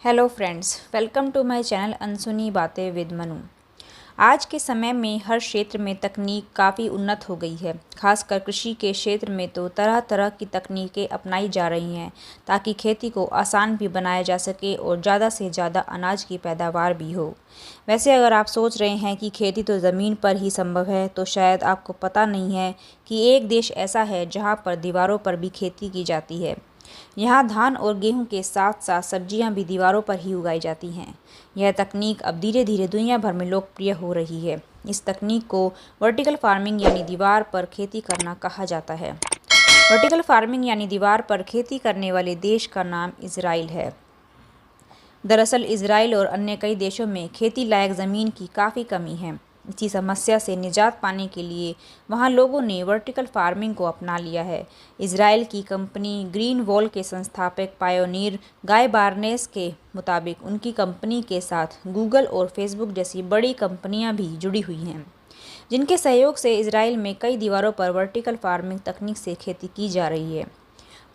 Hello friends, welcome to my channel अनसुनी बातें with Manu. आज के समय में हर क्षेत्र में तकनीक काफ़ी उन्नत हो गई है। खासकर कृषि के क्षेत्र में तो तरह तरह की तकनीकें अपनाई जा रही हैं ताकि खेती को आसान भी बनाया जा सके और ज़्यादा से ज़्यादा अनाज की पैदावार भी हो। वैसे अगर आप सोच रहे हैं कि खेती तो ज़मीन पर ही संभव है, तो शायद आपको पता नहीं है कि एक देश ऐसा है जहाँ पर दीवारों पर भी खेती की जाती है। यहाँ धान और गेहूं के साथ साथ सब्जियां भी दीवारों पर ही उगाई जाती हैं। यह तकनीक अब धीरे धीरे दुनिया भर में लोकप्रिय हो रही है। इस तकनीक को वर्टिकल फार्मिंग यानी दीवार पर खेती करना कहा जाता है। वर्टिकल फार्मिंग यानी दीवार पर खेती करने वाले देश का नाम इजराइल है। दरअसल इजराइल और अन्य कई देशों में खेती लायक ज़मीन की काफ़ी कमी है। इसी समस्या से निजात पाने के लिए वहाँ लोगों ने वर्टिकल फार्मिंग को अपना लिया है। इजराइल की कंपनी ग्रीन वॉल के संस्थापक पायोनियर गाय बार्नेस के मुताबिक उनकी कंपनी के साथ गूगल और फेसबुक जैसी बड़ी कंपनियां भी जुड़ी हुई हैं, जिनके सहयोग से इजराइल में कई दीवारों पर वर्टिकल फार्मिंग तकनीक से खेती की जा रही है।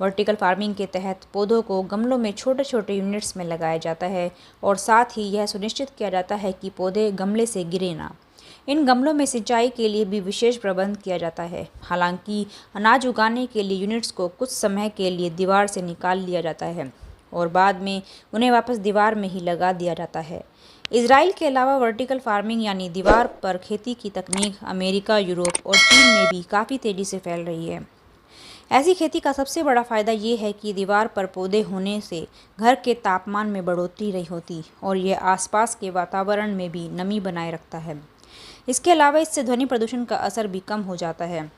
वर्टिकल फार्मिंग के तहत पौधों को गमलों में छोटे छोटे यूनिट्स में लगाया जाता है और साथ ही यह सुनिश्चित किया जाता है कि पौधे गमले से गिरे ना। इन गमलों में सिंचाई के लिए भी विशेष प्रबंध किया जाता है। हालांकि अनाज उगाने के लिए यूनिट्स को कुछ समय के लिए दीवार से निकाल लिया जाता है और बाद में उन्हें वापस दीवार में ही लगा दिया जाता है। इजराइल के अलावा वर्टिकल फार्मिंग यानी दीवार पर खेती की तकनीक अमेरिका, यूरोप और चीन में भी काफ़ी तेज़ी से फैल रही है। ऐसी खेती का सबसे बड़ा फ़ायदा ये है कि दीवार पर पौधे होने से घर के तापमान में बढ़ोतरी नहीं होती और यह आसपास के वातावरण में भी नमी बनाए रखता है। इसके अलावा इससे ध्वनि प्रदूषण का असर भी कम हो जाता है।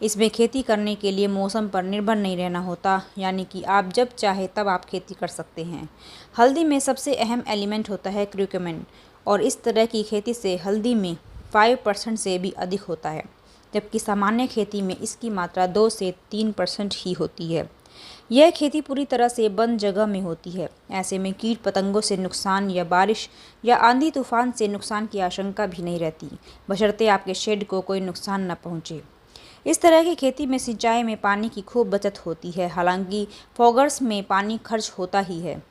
इसमें खेती करने के लिए मौसम पर निर्भर नहीं रहना होता, यानी कि आप जब चाहे तब आप खेती कर सकते हैं। हल्दी में सबसे अहम एलिमेंट होता है क्यूरक्यूमिन और इस तरह की खेती से हल्दी में 5% से भी अधिक होता है, जबकि सामान्य खेती में इसकी मात्रा 2 से 3% ही होती है। यह खेती पूरी तरह से बंद जगह में होती है। ऐसे में कीट पतंगों से नुकसान या बारिश या आंधी तूफान से नुकसान की आशंका भी नहीं रहती, बशर्ते आपके शेड को कोई नुकसान न पहुंचे। इस तरह की खेती में सिंचाई में पानी की खूब बचत होती है। हालांकि फॉगर्स में पानी खर्च होता ही है।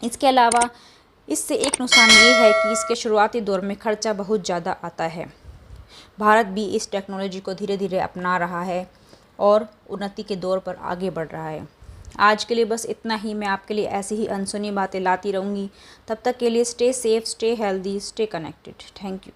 इसके अलावा इससे एक नुकसान ये है कि इसके शुरुआती दौर में खर्चा बहुत ज़्यादा आता है। भारत भी इस टेक्नोलॉजी को धीरे धीरे अपना रहा है और उन्नति के दौर पर आगे बढ़ रहा है। आज के लिए बस इतना ही। मैं आपके लिए ऐसी ही अनसुनी बातें लाती रहूँगी। तब तक के लिए stay safe, stay healthy, stay connected. Thank you.